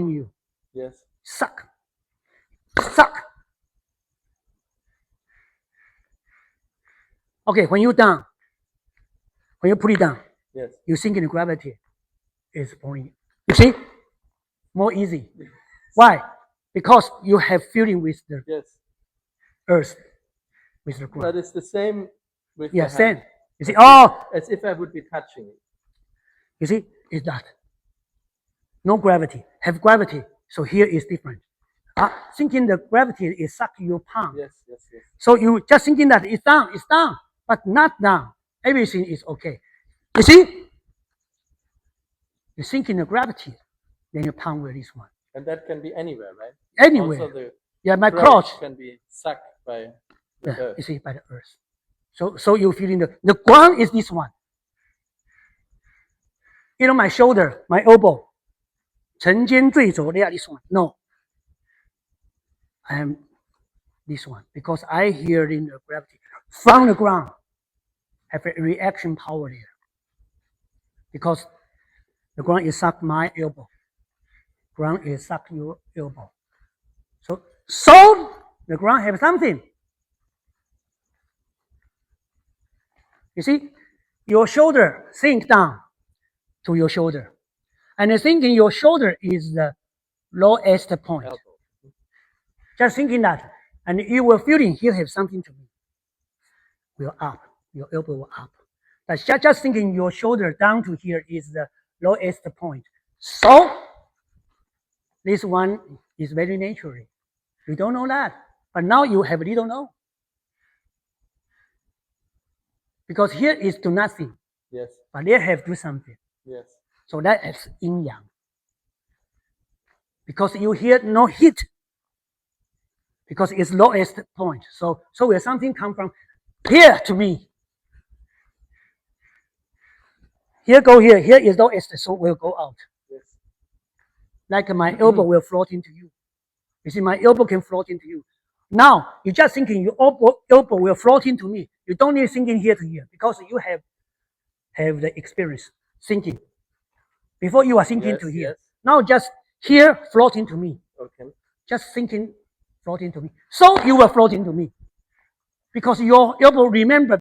you. Yes. Suck. Okay, when you put it down, Yes. you sink in gravity. It's pulling. You see? More easy. Why? Because you have feeling with the earth, with the ground. But it's the same with the same. Hand. You see? As if I would be touching it. You see? It's that. No gravity. Have gravity. So here is different. Thinking the gravity is suck your palm. Yes. So you just thinking that it's down, but not down. Everything is okay. You see? You think in the gravity, then your palm will this one. And that can be anywhere, right? Anywhere. Also my crotch can be sucked by the earth. You see, by the earth. So you feeling the ground is this one. My shoulder, my elbow. 沉肩坠肘, they are this one. No. I am this one because I hear in the gravity from the ground have a reaction power there. Because the ground is suck my elbow. Ground is suck your elbow. So the ground have something. You see, your shoulder sink down to your shoulder. And thinking your shoulder is the lowest point. Just thinking that. And you will feeling here have something to me. Will up. Your elbow will up. But just thinking your shoulder down to here is the lowest point. So this one is very natural. You don't know that. But now you have little know. Because here is do nothing. Yes. But there have do something. Yes. So that is yin yang. Because you hear no heat. Because it's lowest point. So where something come from here to me. Here go here. Here is lowest, so will go out. Yes. Like my elbow will float into you. You see, my elbow can float into you. Now, you're just thinking your elbow will float into me. You don't need thinking here to here because you have the experience thinking. Before you are thinking to here. Yes. Now just here floating to me. Okay. Just thinking floating to me. So you will float into me. Because your elbow remember